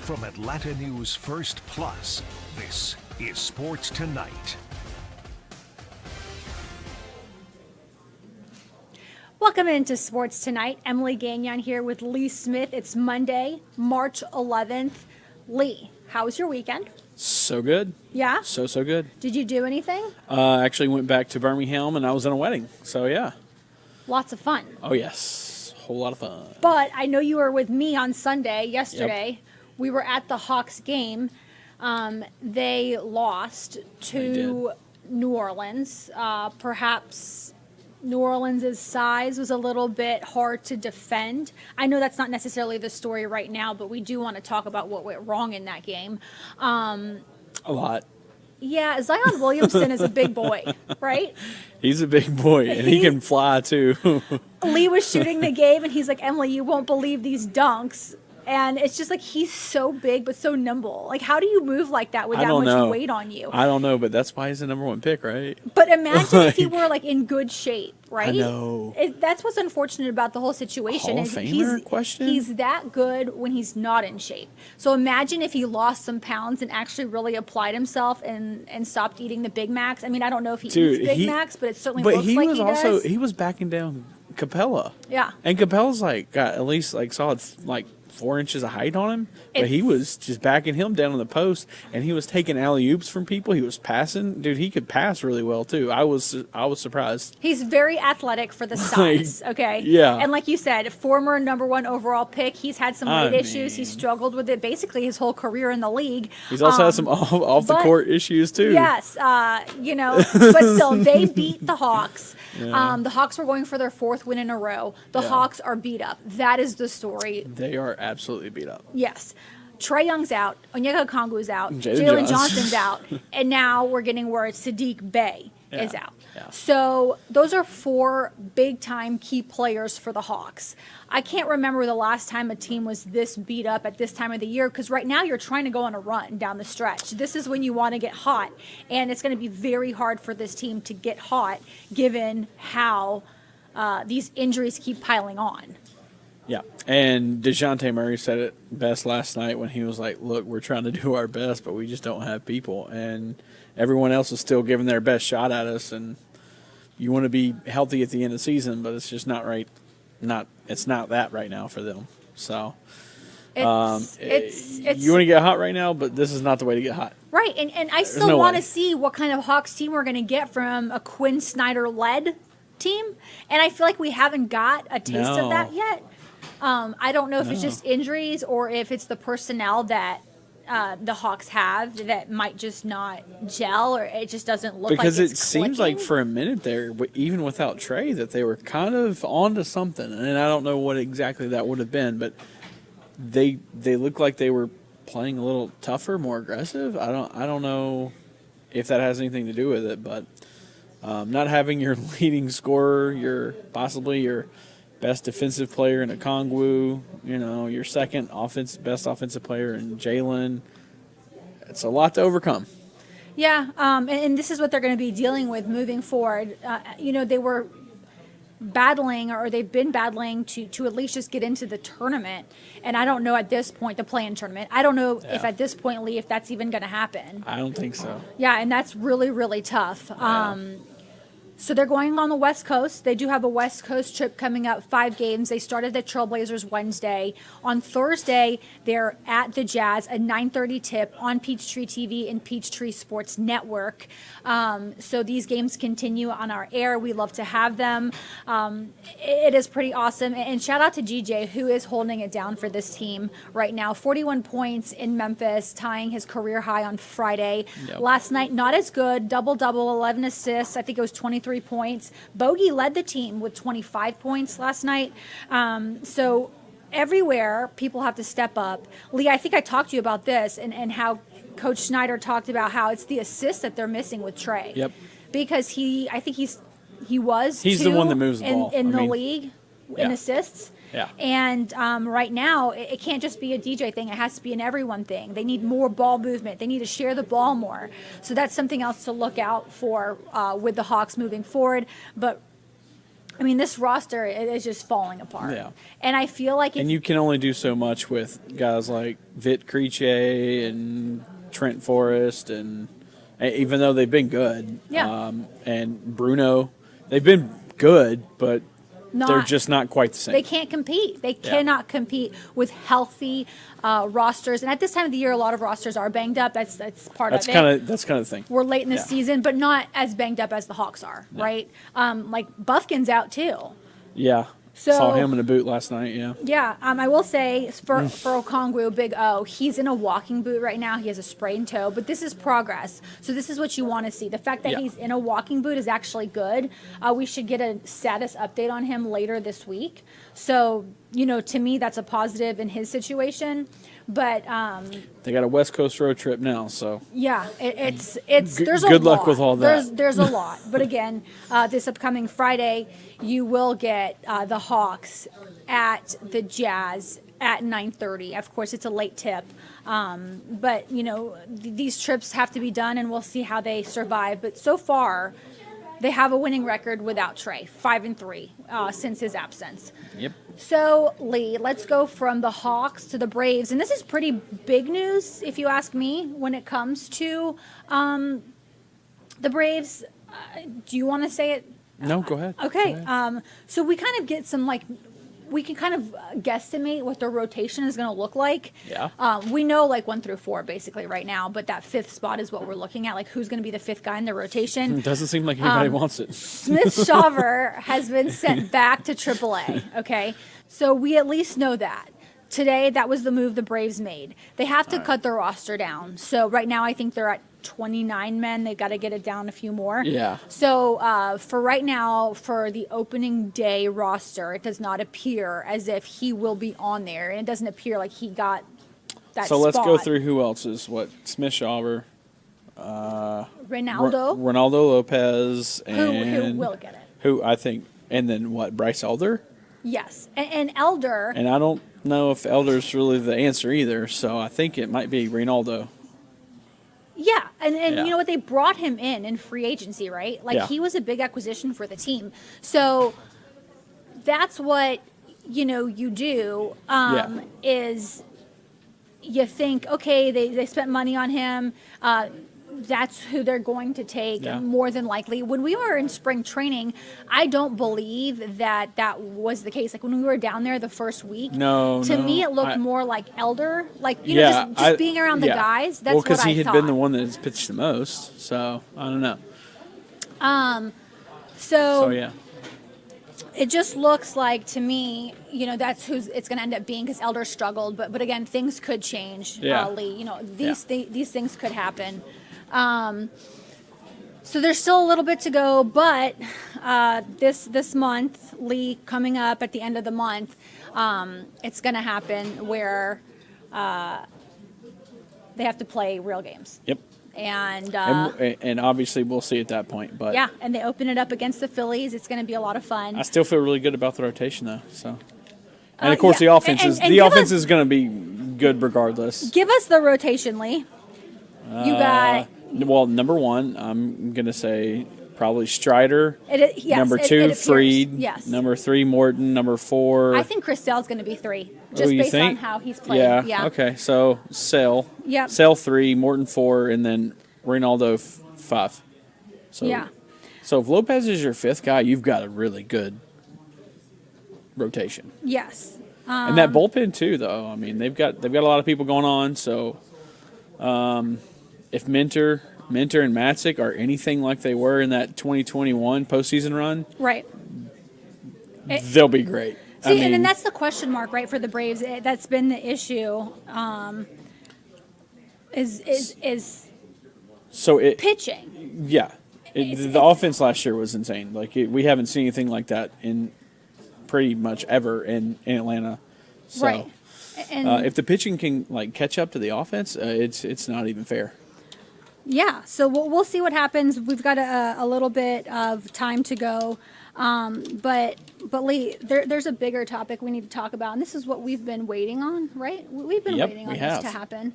From Atlanta News First Plus, this is Sports Tonight. Welcome into Sports Tonight. Emily Gagnon here with Lee Smith. It's Monday, March 11th. Lee, how was your weekend? So good. Yeah? So good. Did you do anything? Actually went back to Birmingham and I was in a wedding. So, yeah. Lots of fun. Oh, yes. Whole lot of fun. But I know you were with me on Sunday, yesterday. Yep. We were at the Hawks game. They lost to New Orleans. Perhaps New Orleans' size was a little bit hard to defend. I know that's not necessarily the story right now, but we do want to talk about what went wrong in that game. A lot. Yeah, Zion Williamson is a big boy, right? He's a big boy, and he can fly, too. Lee was shooting the game, and he's like, Emily, you won't believe these dunks. And it's just like he's so big but so nimble. Like, how do you move like that with that much weight on you? I don't know, but that's why he's the number one pick, right? But imagine if he were like in good shape, right? I know. That's what's unfortunate about the whole situation. Hall of Famer question? He's that good when he's not in shape. So imagine if he lost some pounds and actually really applied himself and stopped eating the Big Macs. I mean, I don't know if he eats Big Macs, but it certainly looks like he does. He was backing down Capella. Yeah. And Capella's like got at least like solid like 4 inches of height on him, but he was just backing him down on the post, and he was taking alley-oops from people. He was passing. Dude, he could pass really well, too. I was surprised. He's very athletic for the size, okay? Yeah. And like you said, former number 1 overall pick. He's had some weight issues. He struggled with it basically his whole career in the league. He's also had some off-the-court issues, too. Yes. But still, they beat the Hawks. Yeah. The Hawks were going for their 4th win in a row. The Hawks are beat up. That is the story. They are absolutely beat up. Yes. Trae Young's out. Onyeka Okongwu's out. Jalen Johnson's out. And now we're getting word Sadiq Bey is out. Yeah. So those are 4 big-time key players for the Hawks. I can't remember the last time a team was this beat up at this time of the year, because right now you're trying to go on a run down the stretch. This is when you want to get hot, and it's going to be very hard for this team to get hot given how these injuries keep piling on. Yeah, and DeJounte Murray said it best last night when he was like, look, we're trying to do our best, but we just don't have people. And everyone else is still giving their best shot at us, and you want to be healthy at the end of the season, but it's just not right. It's not that right now for them. So you want to get hot right now, but this is not the way to get hot. Right, and I still want to see what kind of Hawks team we're going to get from a Quinn Snyder-led team, and I feel like we haven't got a taste of that yet. I don't know if it's just injuries or if it's the personnel that the Hawks have that might just not gel, or it just doesn't look like it's clicking. Because it seems like for a minute there, even without Trae, that they were kind of onto something. And I don't know what exactly that would have been, but they looked like they were playing a little tougher, more aggressive. I don't know if that has anything to do with it, but not having your leading scorer, possibly your best defensive player in Okongwu, your second best offensive player in Jalen. It's a lot to overcome. Yeah, and this is what they're going to be dealing with moving forward. They were battling, or they've been battling to at least just get into the tournament. And I don't know at this point, the play-in tournament, I don't know if at this point, Lee, if that's even going to happen. I don't think so. Yeah, and that's really, really tough. Yeah. So they're going on the West Coast. They do have a West Coast trip coming up, 5 games. They started the Trailblazers Wednesday. On Thursday, they're at the Jazz, a 9:30 tip on Peachtree TV and Peachtree Sports Network. So these games continue on our air. We love to have them. It is pretty awesome. And shout out to GJ, who is holding it down for this team right now. 41 points in Memphis, tying his career high on Friday. Yep. Last night, not as good. Double-double, 11 assists. I think it was 23 points. Bogey led the team with 25 points last night. So everywhere, people have to step up. Lee, I think I talked to you about this and how Coach Snyder talked about how it's the assists that they're missing with Trae. Yep. Because he was He's the one that moves the ball. in the league in assists. Yeah. And right now, it can't just be a DJ thing. It has to be an everyone thing. They need more ball movement. They need to share the ball more. So that's something else to look out for with the Hawks moving forward. But I mean, this roster is just falling apart. Yeah. And I feel like And you can only do so much with guys like Vit Krejci and Trent Forrest, and even though they've been good, Yeah. and Bruno, they've been good, but they're not, just not quite the same. they can't compete. They cannot compete with healthy rosters. And at this time of the year, a lot of rosters are banged up. That's part of it. That's kind of the thing. We're late in the season, but not as banged up as the Hawks are, right? Like Buffkin's out too. Yeah. So- Saw him in a boot last night, yeah. Yeah, I will say for Okongwu, Big O, he's in a walking boot right now. He has a sprained toe, but this is progress. So this is what you want to see. The fact that he's in a walking boot is actually good. We should get a status update on him later this week. So, to me, that's a positive in his situation. But They got a West Coast road trip now, so yeah, it's there's a lot. good luck with all that. There's a lot. But again, this upcoming Friday, you will get the Hawks at the Jazz at 9:30. Of course, it's a late tip. But these trips have to be done, and we'll see how they survive. But so far, they have a winning record without Trey, 5-3 since his absence. Yep. So, Lee, let's go from the Hawks to the Braves. And this is pretty big news, if you ask me, when it comes to the Braves. Do you want to say it? No, go ahead. Okay. Go ahead. So we kind of get some, we can kind of guesstimate what their rotation is going to look like. Yeah. We know 1 through 4 basically right now, but that 5th spot is what we're looking at. Who's going to be the 5th guy in the rotation? It doesn't seem like anybody wants it. Smith Shawver has been sent back to AAA. Okay. So we at least know that. Today, that was the move the Braves made. They have to cut their roster down. So right now, I think they're at 29 men. They've got to get it down a few more. Yeah. So for right now, for the opening day roster, it does not appear as if he will be on there. And it doesn't appear like he got that So let's spot. go through who else is what? Smith Shawver, Ronaldo, Ronaldo Lopez, and who will get it. who I think, and then what? Bryce Elder? Yes. And Elder. And I don't know if Elder's really the answer either, so I think it might be Ronaldo. Yeah, and Yeah. you know what? They brought him in free agency, right? Yeah. He was a big acquisition for the team. So that's what, you do is you think, okay, they spent money on him. That's who they're going to take more than likely. When we were in spring training, I don't believe that was the case. When we were down there the first week, to me it looked more like Elder, just being around the guys. That's because what I he had thought. been the one that has pitched the most, so I don't know. So yeah, it just looks like to me, that's who it's going to end up being because Elder struggled. But again, things could change, Lee. These things could happen. So there's still a little bit to go, but this month, Lee, coming up at the end of the month, it's going to happen where they have to play real games. Yep. And obviously we'll see at that point, but and they open it up against the Phillies. It's going to be a lot of fun. I still feel really good about the rotation though. So, and of course the offense is going to be good regardless. Give us the rotation, Lee. You got. Well, number one, I'm going to say probably Strider. Number two, it Freed. Yes. Number 3, Morton. Number 4. I think Chris Sale's going to be 3, just you based think? on how he's played. Yeah. Okay. So Sale. Yep. Sale 3, Morton 4, and then Ronaldo 5. So Yeah. So if Lopez is your 5th guy, you've got a really good rotation. Yes. And that bullpen too, though. I mean, they've got a lot of people going on. So, if Minter and Matzik are anything like they were in that 2021 postseason run, Right. they'll be great. See, and then that's the question mark, right, for the Braves. That's been the issue. Is pitching. Yeah, the offense last year was insane. We haven't seen anything like that in pretty much ever in Atlanta. So, right. And if the pitching can catch up to the offense, it's not even fair. Yeah, so we'll see what happens. We've got a little bit of time to go, but Lee, there's a bigger topic we need to talk about, and this is what we've been waiting on, right? We've been waiting on this to happen.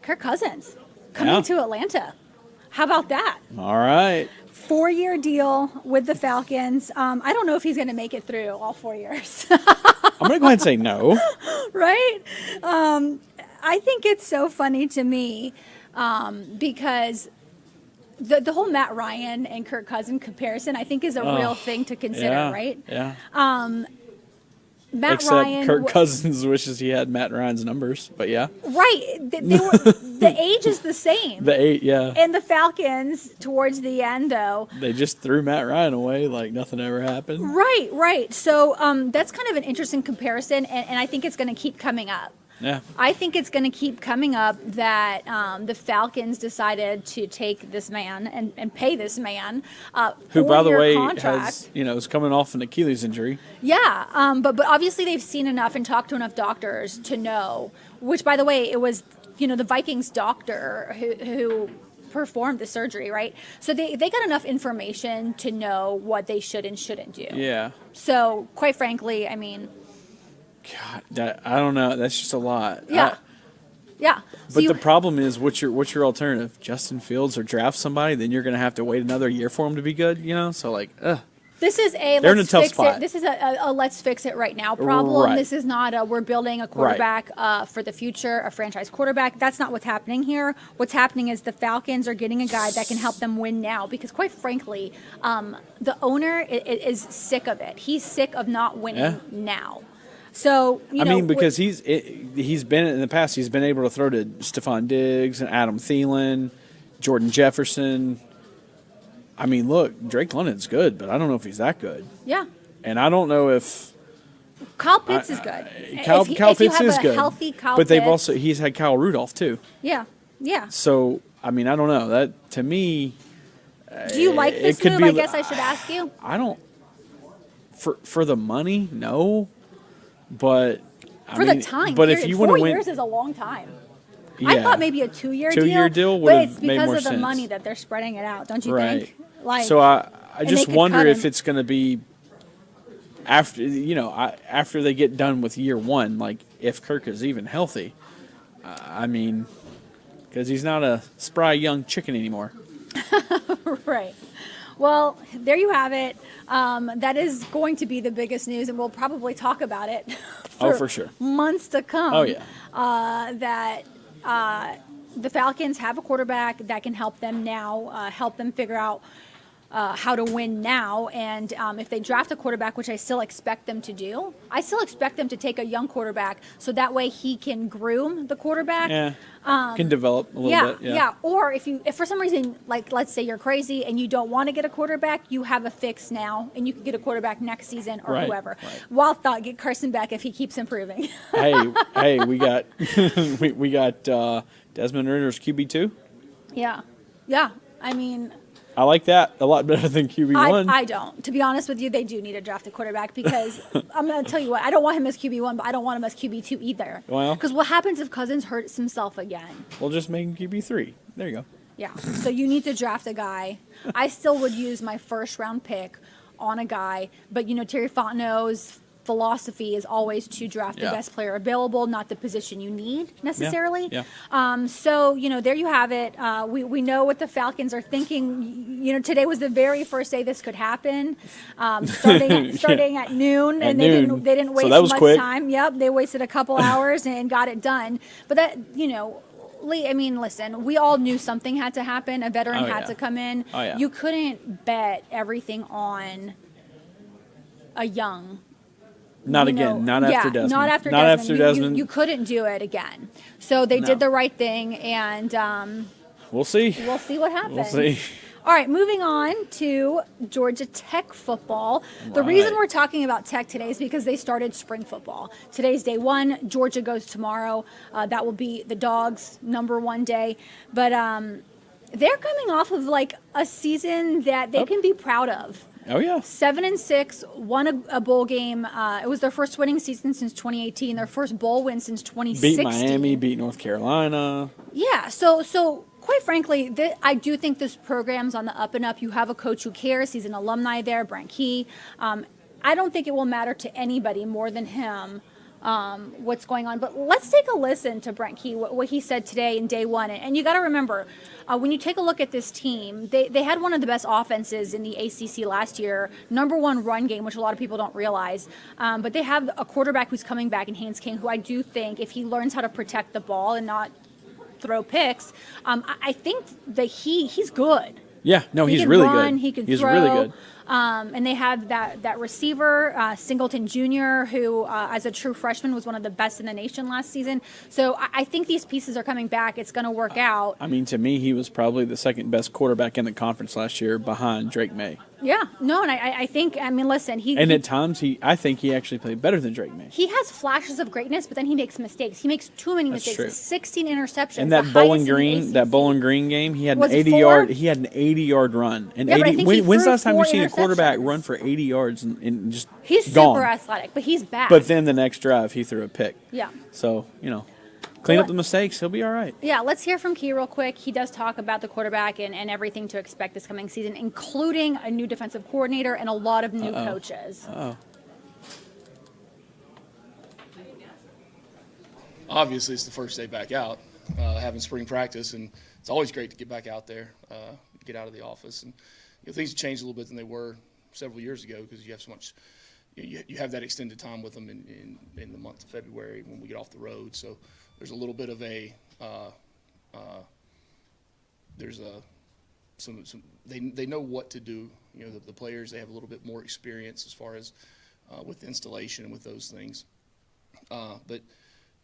Kirk Cousins coming to Atlanta. How about that? All right. 4-year deal with the Falcons. I don't know if he's going to make it through all 4 years. I'm going to go ahead and say no. Right? I think it's so funny to me because the whole Matt Ryan and Kirk Cousins comparison, I think, is a real thing to consider, Yeah, right? Yeah. Matt Except Ryan, Kirk Cousins wishes he had Matt Ryan's numbers, but yeah. right? They were the age is the same. The 8, yeah. And the Falcons, towards the end, though, They just threw Matt Ryan away like nothing ever happened. right. So that's kind of an interesting comparison, and I think it's going to keep coming up. Yeah. I think it's going to keep coming up that the Falcons decided to take this man and pay this man Who, by the 4-year way, contract. is coming off an Achilles injury. Yeah, but obviously they've seen enough and talked to enough doctors to know. Which, by the way, it was the Vikings doctor who performed the surgery, right? So they got enough information to know what they should and shouldn't do. Yeah. So quite frankly, I mean, God, I don't know. That's just a lot. yeah. Yeah. So But the problem is, what's your alternative? Justin Fields or draft somebody? Then you're going to have to wait another year for him to be good. So like, this is They're in a let's tough fix spot. it. This is a let's fix it right now problem. Right. This is not a we're building a quarterback for the future, a franchise quarterback. That's not what's happening here. What's happening is the Falcons are getting a guy that can help them win now because, quite frankly, the owner is sick of it. He's sick of not winning now. So because he's been in the past. He's been able to throw to Stephon Diggs and Adam Thielen, Jordan Jefferson. I mean, look, Drake London's good, but I don't know if he's that good. Yeah. And I don't know if Kyle Pitts is good. Kyle if Pitts you have is a good. Healthy Kyle but Pitts, he's had Kyle Rudolph too. Yeah. So I mean, I don't know. That to me, Do you like this could move? be- I guess I should ask you. I don't. For the money, no. But For the time, But period. if you 4 want to win, years is a long time. yeah. I thought maybe a 2-year deal. 2-year deal but would've it's made because more of the sense. money that they're spreading it out, don't you Right. think? Like, So I and just they could wonder cut if him. it's going to be after after they get done with year one, like if Kirk is even healthy. I mean, because he's not a spry young chicken anymore. right. Well, there you have it. That is going to be the biggest news, and we'll probably talk about it For sure. months to come. Oh yeah. The Falcons have a quarterback that can help them now, help them figure out how to win now. And if they draft a quarterback, which I still expect them to do, I still expect them to take a young quarterback so that way he can groom the quarterback. Yeah. Can develop a little bit. Yeah. Or if for some reason, like let's say you're crazy and you don't want to get a quarterback, you have a fix now, and you can get a quarterback next season or Right, whoever. right. Wild thought, get Carson back if he keeps improving. hey, we got we got Desmond Ritter's QB2. Yeah. I mean, I like that a lot better than QB1. I don't. To be honest with you, they do need to draft a quarterback because I'm going to tell you what, I don't want him as QB1, but I don't want him as QB2 either. Well. Because what happens if Cousins hurts himself again? We'll just make him QB3. There you go. Yeah. So you need to draft a guy. I still would use my first round pick on a guy, but Terry Fontenot's philosophy is always to draft the best player available, not the position you need necessarily. Yeah. So there you have it. We know what the Falcons are thinking. Today was the very first day this could happen, starting at noon, At and noon. they didn't So waste that was much quick. time. Yep, they wasted a couple hours and got it done. But that Lee, I mean, listen, we all knew something had to happen. A veteran Oh, had yeah. to come in. Oh, yeah. You couldn't bet everything on a young. Not you know, again. Not after Desmond. Not after Not Desmond. after Desmond. You couldn't do it again. So they No. did the right thing, and We'll see. we'll see what happens. We'll see. All right, moving on to Georgia Tech football. The Right. reason we're talking about Tech today is because they started spring football. Today's day one. Georgia goes tomorrow. That will be the Dogs' #1 day. But they're coming off of like a season that they can be proud of. Oh yeah. 7-6, won a bowl game. It was their first winning season since 2018. Their first bowl win since 2016. Beat Miami. Beat North Carolina. Yeah. So quite frankly, I do think this program's on the up and up. You have a coach who cares. He's an alumni there, Brent Key. I don't think it will matter to anybody more than him what's going on. But let's take a listen to Brent Key, what he said today in day one. And you got to remember, when you take a look at this team, they had one of the best offenses in the ACC last year, #1 run game, which a lot of people don't realize. But they have a quarterback who's coming back in Haynes King, who I do think, if he learns how to protect the ball and not throw picks, I think that he's good. Yeah, no, he's can really run, good. He can he's throw. really good. And they have that receiver, Singleton Jr., who, as a true freshman, was one of the best in the nation last season. So I think these pieces are coming back. It's going to work out. I mean, to me, he was probably the second best quarterback in the conference last year behind Drake May. Yeah, no, and I think, I mean, listen, at times, I think he actually played better than Drake May. He has flashes of greatness, but then he makes mistakes. He makes too many That's mistakes. true. 16 interceptions. And that Bowling Green game, he had an 80-yard run. And yeah, 80, when's the last time you've seen a quarterback run for 80 yards and just He's gone? super athletic, but he's bad. But then the next drive, he threw a pick. Yeah. So, clean up the mistakes. He'll be all right. Yeah, let's hear from Key real quick. He does talk about the quarterback and everything to expect this coming season, including a new defensive coordinator and a lot of new coaches. Obviously, it's the first day back out, having spring practice, and it's always great to get back out there, get out of the office. And things have changed a little bit than they were several years ago because you have so much. You have that extended time with them in the month of February when we get off the road. So there's a little bit of they know what to do. The players, they have a little bit more experience as far as with installation and with those things. But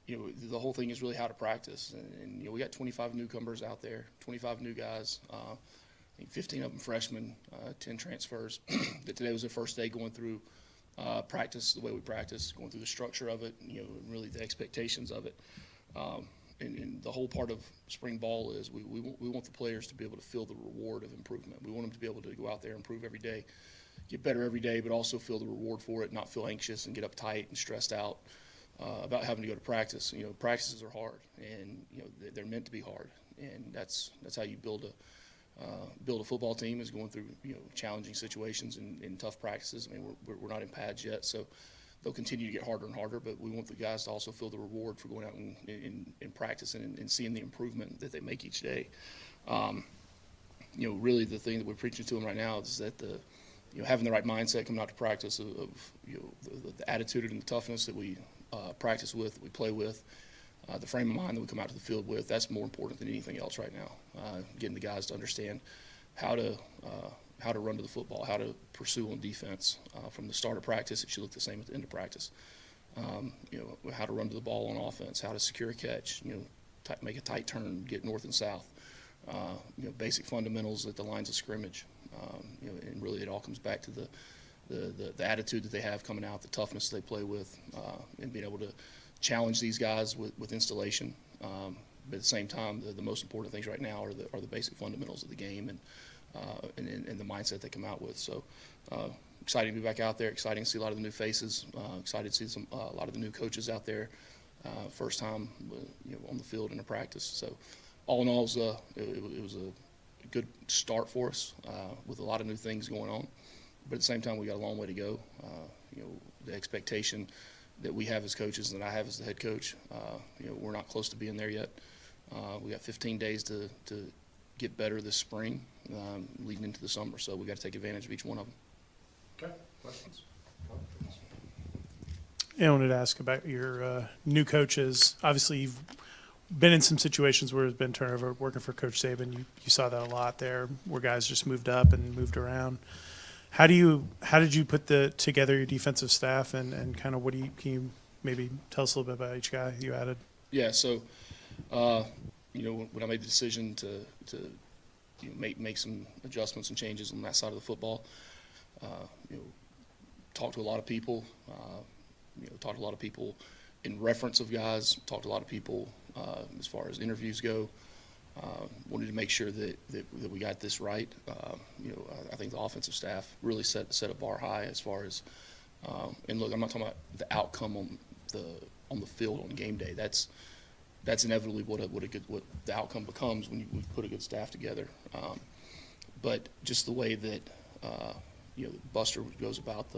the whole thing is really how to practice. And we got 25 newcomers out there, 25 new guys. I think 15 of them freshmen, 10 transfers. But today was the first day going through practice the way we practice, going through the structure of it, really the expectations of it. And the whole part of spring ball is we want the players to be able to feel the reward of improvement. We want them to be able to go out there and improve every day, get better every day, but also feel the reward for it, not feel anxious and get uptight and stressed out about having to go to practice. Practices are hard, and they're meant to be hard, and that's how you build a football team, is going through challenging situations and tough practices. I mean, we're not in pads yet, so they'll continue to get harder and harder, but we want the guys to also feel the reward for going out and practicing and seeing the improvement that they make each day. Really the thing that we're preaching to them right now is that having the right mindset coming out to practice of the attitude and the toughness that we practice with, that we play with, the frame of mind that we come out to the field with, that's more important than anything else right now. Getting the guys to understand how to run to the football, how to pursue on defense. From the start of practice, it should look the same at the end of practice. How to run to the ball on offense, how to secure a catch, make a tight turn, get north and south. Basic fundamentals at the lines of scrimmage. And really it all comes back to the attitude that they have coming out, the toughness they play with, and being able to challenge these guys with installation. But at the same time, the most important things right now are the basic fundamentals of the game and the mindset they come out with. So exciting to be back out there, exciting to see a lot of the new faces, excited to see a lot of the new coaches out there, first time on the field in a practice. So all in all, it was a good start for us with a lot of new things going on. But at the same time, we got a long way to go. The expectation that we have as coaches and that I have as the head coach, we're not close to being there yet. We got 15 days to get better this spring, leading into the summer. So we got to take advantage of each one of them. Okay. Questions? I wanted to ask about your new coaches. Obviously, you've been in some situations where there's been turnover. Working for Coach Saban, you saw that a lot there, where guys just moved up and moved around. How did you put together your defensive staff and kind of can you maybe tell us a little bit about each guy you added? Yeah. So, when I made the decision to make some adjustments and changes on that side of the football, talked to a lot of people. Talked to a lot of people in reference of guys. Talked to a lot of people as far as interviews go. Wanted to make sure that we got this right. I think the offensive staff really set a bar high as far as. And look, I'm not talking about the outcome on the field on game day. That's inevitably what the outcome becomes when you put a good staff together. But just the way that Buster goes about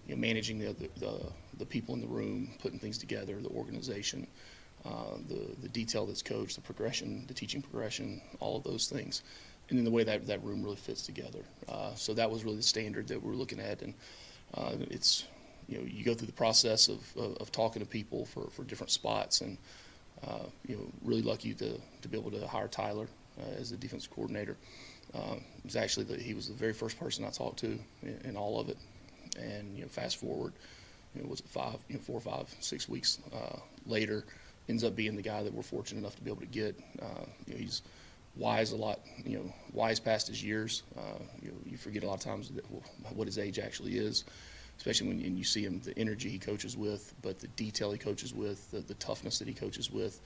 managing the people in the room, putting things together, the organization, the detail that's coached, the progression, the teaching progression, all of those things, and then the way that room really fits together. So that was really the standard that we're looking at, and it's you go through the process of talking to people for different spots, and really lucky to be able to hire Tyler as the defensive coordinator. It was actually he was the very first person I talked to in all of it, and fast forward, was it 4, 5, 6 weeks later, ends up being the guy that we're fortunate enough to be able to get. He's wise wise past his years. You forget a lot of times what his age actually is, especially when you see him, the energy he coaches with, but the detail he coaches with, the toughness that he coaches with.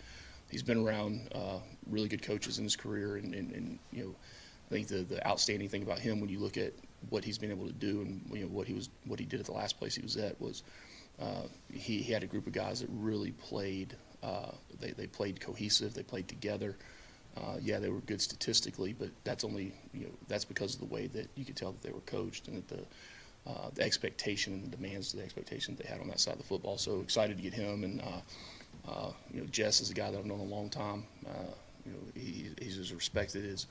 He's been around really good coaches in his career, and I think the outstanding thing about him when you look at what he's been able to do and what he did at the last place he was at was he had a group of guys that really played. They played cohesive. They played together. They were good statistically, but that's only that's because of the way that you could tell that they were coached, and that the expectation and the demands of the expectation that they had on that side of the football. So excited to get him, and Jess is a guy that I've known a long time. He's as respected as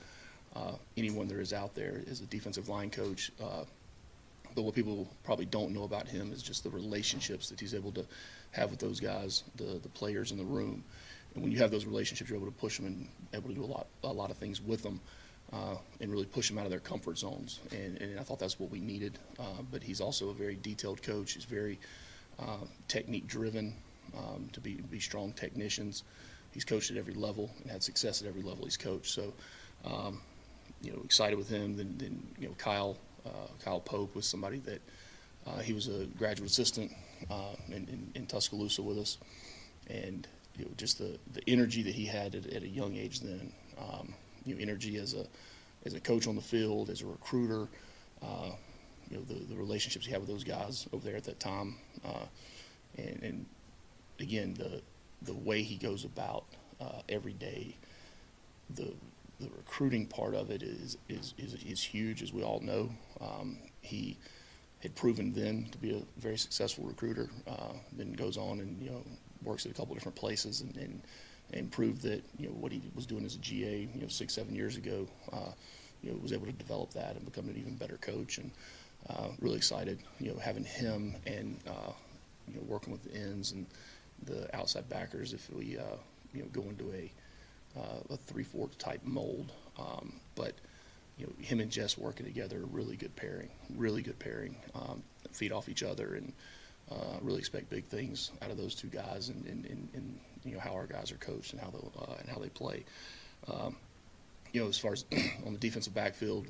anyone there is out there as a defensive line coach. But what people probably don't know about him is just the relationships that he's able to have with those guys, the players in the room. And when you have those relationships, you're able to push them and able to do a lot of things with them, and really push them out of their comfort zones. And I thought that's what we needed. But he's also a very detailed coach. He's very technique driven, to be strong technicians. He's coached at every level and had success at every level he's coached. So, excited with him. Then Kyle Pope was somebody that he was a graduate assistant in Tuscaloosa with us, and just the energy that he had at a young age then, energy as a coach on the field, as a recruiter, the relationships he had with those guys over there at that time, and again the way he goes about every day, the recruiting part of it is huge, as we all know. He had proven then to be a very successful recruiter, then goes on and works at a couple different places and proved that what he was doing as a GA 6-7 years ago, was able to develop that and become an even better coach. And really excited having him and working with the ends and the outside backers if we go into a 3-4 type mold, but him and Jess working together, really good pairing, feed off each other, and really expect big things out of those two guys, and how our guys are coached and how they play. As far as on the defensive backfield,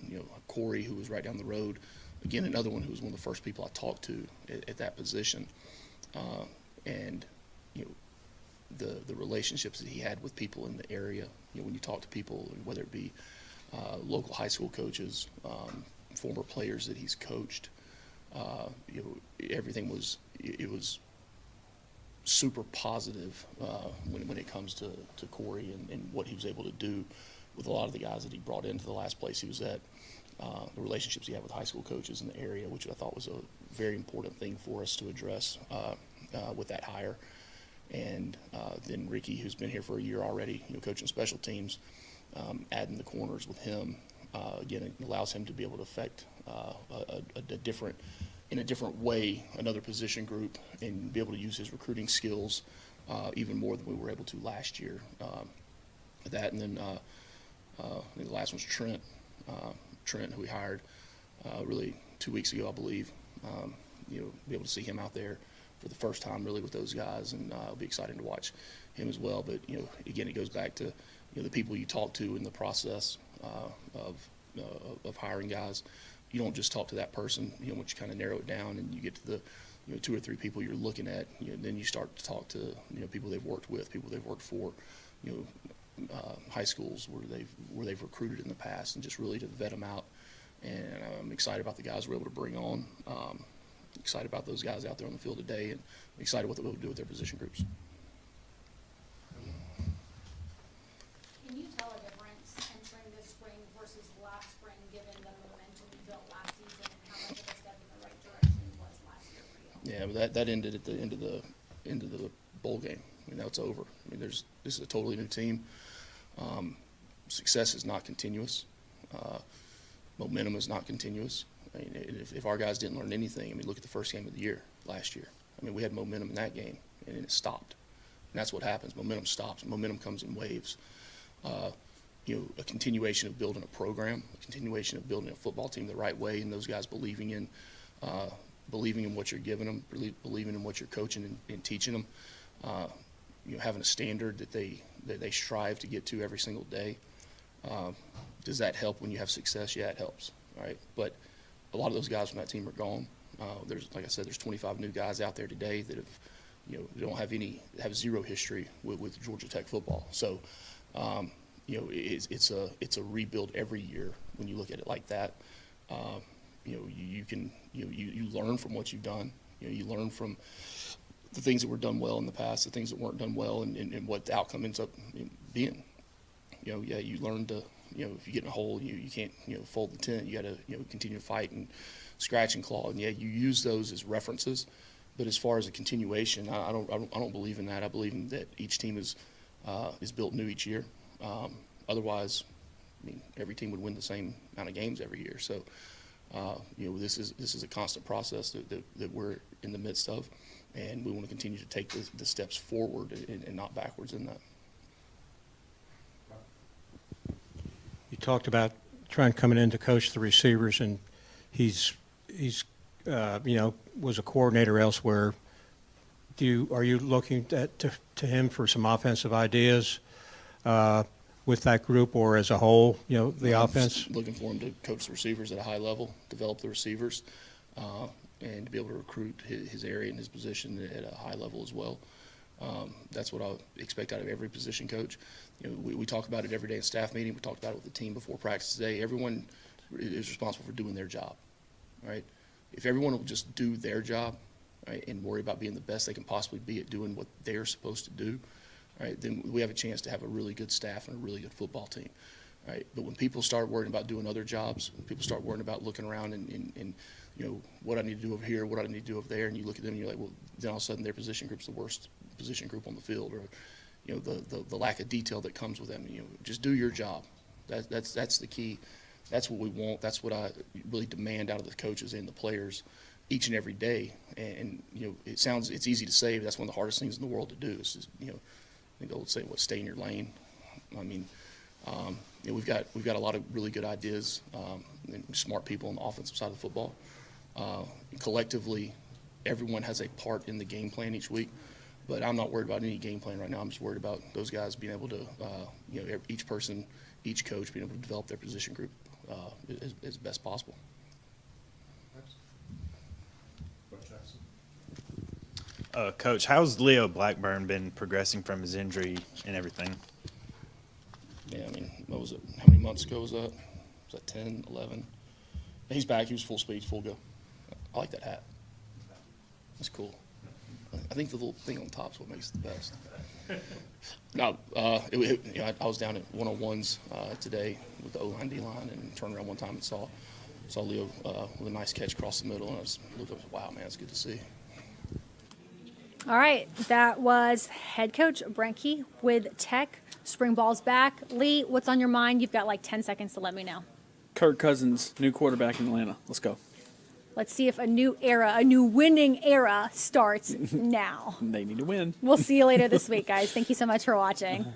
Corey, who was right down the road, again another one who was one of the first people I talked to at that position, and the relationships that he had with people in the area. When you talk to people, whether it be local high school coaches, former players that he's coached, everything was super positive when it comes to Corey and what he was able to do with a lot of the guys that he brought into the last place he was at. The relationships he had with high school coaches in the area, which I thought was a very important thing for us to address with that hire. And then Ricky, who's been here for a year already, coaching special teams, adding the corners with him, again, it allows him to be able to affect in a different way another position group and be able to use his recruiting skills even more than we were able to last year. That, and then the last one's Trent, who we hired really 2 weeks ago, I believe. Be able to see him out there for the first time really with those guys, and it'll be exciting to watch him as well. But again, it goes back to the people you talk to in the process of hiring guys. You don't just talk to that person. Once you kind of narrow it down and you get to the 2 or 3 people you're looking at, then you start to talk to people they've worked with, people they've worked for, high schools where they've recruited in the past, and just really to vet them out. And I'm excited about the guys we're able to bring on. Excited about those guys out there on the field today, and excited what they'll be able to do with their position groups. Can you tell a difference entering this spring versus last spring, given the momentum you built last season, and how much of a step in the right direction was last year Yeah, but that ended at the end of the bowl game. I mean, now it's over. I mean, this is a totally new team. Success is not continuous. Momentum is not continuous. I mean, if our guys didn't learn anything, I mean, look at the first game of the year last year. I mean, we had momentum in that game, and it stopped. And that's what happens. Momentum stops. Momentum comes in waves. A continuation of building a program, a continuation of building a football team the right way, and those guys believing in what you're giving them, believing in what you're coaching and teaching them. Having a standard that they strive to get to every single day. Does that help when you have success? Yeah, it helps. Right, but a lot of those guys from that team are gone. Like I said, there's 25 new guys out there today that have zero history with Georgia Tech football. So, it's a rebuild every year when you look at it like that. You learn from what you've done. You learn from the things that were done well in the past, the things that weren't done well, and what the outcome ends up being. You learn to, if you get in a hole, you can't, fold the tent. You got to, continue to fight and scratch and claw. And you use those as references. But as far as a continuation, I don't believe in that. I believe in that each team is built new each year. Otherwise, I mean, every team would win the same amount of games every year. So, this is a constant process that we're in the midst of, and we want to continue to take the steps forward and not backwards in that. You talked about trying coming in to coach the receivers, and he's was a coordinator elsewhere. Are you looking to him for some offensive ideas with that group, or as a whole, the offense? Just looking for him to coach the receivers at a high level, develop the receivers, and to be able to recruit his area and his position at a high level as well. That's what I expect out of every position coach. We talk about it every day in staff meeting. We talked about it with the team before practice today. Everyone is responsible for doing their job, right? If everyone will just do their job, right, and worry about being the best they can possibly be at doing what they're supposed to do, right, then we have a chance to have a really good staff and a really good football team, right? But when people start worrying about doing other jobs, when people start worrying about looking around and what I need to do over here, what I need to do over there, and you look at them and you're like, well, then all of a sudden their position group's the worst position group on the field, or the lack of detail that comes with them. Just do your job. That's the key. That's what we want. That's what I really demand out of the coaches and the players each and every day. And it's easy to say, but that's one of the hardest things in the world to do. Is just, I think the old saying, stay in your lane. I mean, we've got a lot of really good ideas and smart people on the offensive side of the football. Collectively, everyone has a part in the game plan each week. But I'm not worried about any game plan right now. I'm just worried about those guys being able to, each person, each coach being able to develop their position group as best possible. Coach, how's Leo Blackburn been progressing from his injury and everything? Yeah, I mean, what was it? How many months ago was that? Was that 10, 11? He's back. He was full speed, full go. I like that hat. It's cool. I think the little thing on top is what makes it the best. No, I was down at one-on-ones today with the O-line, D-line, and turned around one time and saw Leo with a nice catch across the middle, and I just looked up and said, wow, man, it's good to see. All right, that was head coach Brent Key with Tech. Spring ball's back. Lee, what's on your mind? You've got like 10 seconds to let me know. Kirk Cousins, new quarterback in Atlanta. Let's go. Let's see if a new winning era starts now. They need to win. We'll see you later this week, guys. Thank you so much for watching.